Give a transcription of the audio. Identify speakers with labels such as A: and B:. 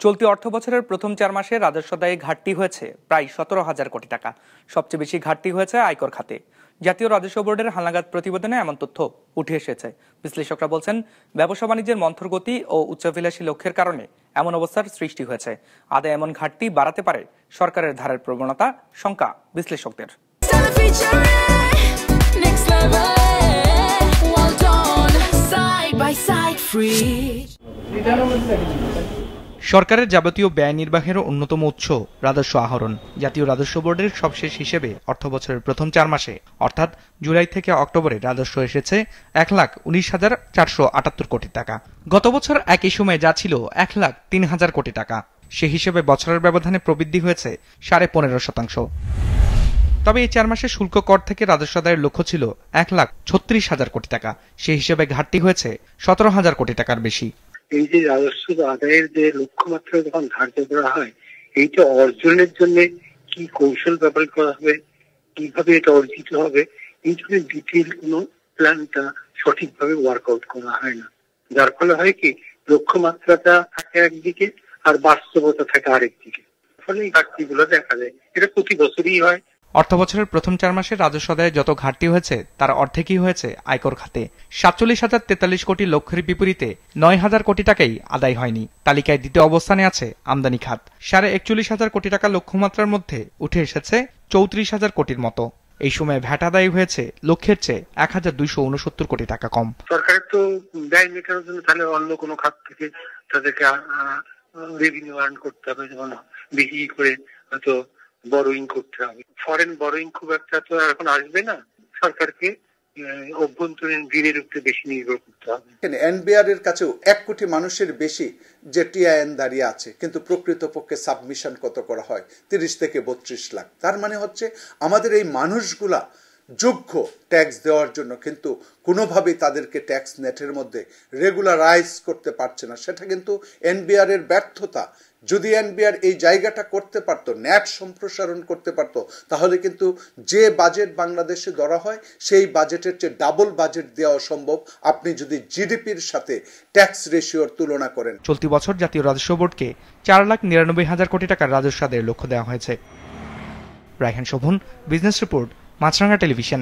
A: চলতি অর্থবছরের প্রথম 4 মাসে রাজস্ব আদায়ে ঘাটতি হয়েছে প্রায় 17,000 কোটি টাকা। সবচেয়ে বেশি ঘাটতি হয়েছে আয়কর খাতে। জাতীয় রাজস্ব বোর্ডের হালনাগাদ প্রতিবেদনে এমন তথ্য উঠে এসেছে। বিশ্লেষকরা বলছেন, ব্যবসা বাণিজ্যের মন্থর গতি ও উচ্চাভিলাষী লক্ষ্যের কারণে এমন অবস্থার সৃষ্টি হয়েছে। আদায় এমন ঘাটতি বাড়াতে পারে সরকারের ধারের প্রবণতা, শঙ্কা বিশ্লেষকদের। সরকারের যাবতীয় ব্যয় নির্বাহের অন্যতম উৎস রাজস্ব আহরণ। জাতীয় রাজস্ব বোর্ডের সবশেষ হিসেবে অর্থবছরের প্রথম 4 মাসে অর্থাৎ জুলাই থেকে অক্টোবরে রাজস্ব এসেছে 1,19,478 কোটি টাকা। গত বছর একই সময়ে যা ছিল 1,03,000 কোটি টাকা। সে হিসেবে বছরের ব্যবধানে প্রবৃদ্ধি হয়েছে 15.5%। তবে এই 4 মাসে শুল্ক কর থেকে রাজস্ব আদায়ের লক্ষ্য ছিল 1,36,000 কোটি টাকা। সে হিসেবে ঘাটতি হয়েছে 17,000 কোটি টাকার বেশি।
B: এই যে রাজস্ব আদায়ের যে লক্ষ্যমাত্রা যখন ধার্য করা হয়, এইটা অর্জনের জন্য কি কৌশল ব্যবহার করা হবে, কিভাবে এটা অর্জিত হবে, এই জন্য ডিটেইল কোনো প্ল্যানটা সঠিকভাবে ওয়ার্কআউট করা হয় না। যার ফলে হয় কি, লক্ষ্যমাত্রাটা থাকে একদিকে আর বাস্তবতা থাকে আরেকদিকে। ফলে এই ঘাটতিগুলো দেখা যায়। এটা প্রতি বছরই হয়।
A: অর্থবছরের প্রথম 4 মাসে রাজস্ব আদায়ে যত ঘাটতি হয়েছে তার অর্ধেকই হয়েছে আয়কর খাতে। 47,043 কোটি লক্ষ্যের বিপরীতে 9,000 কোটি টাকাই আদায় হয়নি। তালিকায় দ্বিতীয় অবস্থানে আছে আমদানি খাত। 41,500 কোটি টাকা লক্ষ্যমাত্রার মধ্যে উঠে এসেছে 34,000 কোটির মতো। এই সময় ভ্যাট আদায় হয়েছে লক্ষ্যের চেয়ে 1,269 কোটি টাকা কম।
B: সরকারের তো ব্যয় মেটানোর জন্য তাহলে অন্য কোনো খাত থেকে তাদেরকে রেভিনিউ আর্ন করতে হবে, যেমন বেশি করে হয়তো বরোইং করতে হবে। ফরেন বরোইং খুব একটা তো এখন আসবে না, সরকারকে অভ্যন্তরীণ ঋণের উপরে বেশি নির্ভর করতে হবে।
C: এনবিআর এর কাছেও 1 কোটি মানুষের বেশি যে টিআইএন দাঁড়িয়ে আছে, কিন্তু প্রকৃতপক্ষে সাবমিশন কত করা হয় 30 থেকে 32 লাখ। তার মানে হচ্ছে আমাদের এই মানুষগুলা যোগ্য ট্যাক্স দেওয়ার জন্য, কিন্তু কোনোভাবেই তাদেরকে ট্যাক্স নেটের মধ্যে রেগুলারাইজ করতে পারছে না। সেটা কিন্তু এনবিআর এর ব্যর্থতা। যদি এনবিআর এই জায়গাটা করতে পারতো, ন্যাট সম্প্রসারণ করতে পারতো, তাহলে কিন্তু যে বাজেট বাংলাদেশে ধরা হয় সেই বাজেটের চেয়ে ডাবল বাজেট দেওয়া সম্ভব, আপনি যদি জিডিপির সাথে ট্যাক্স রেশিওর তুলনা করেন।
A: চলতি বছর জাতীয় রাজস্ব বোর্ডকে 4,99,000 কোটি টাকার রাজস্ব আদায়ের লক্ষ্য দেওয়া হয়েছে। রায়হান শোভন, বিজনেস রিপোর্ট, মাছরাঙা টেলিভিশন।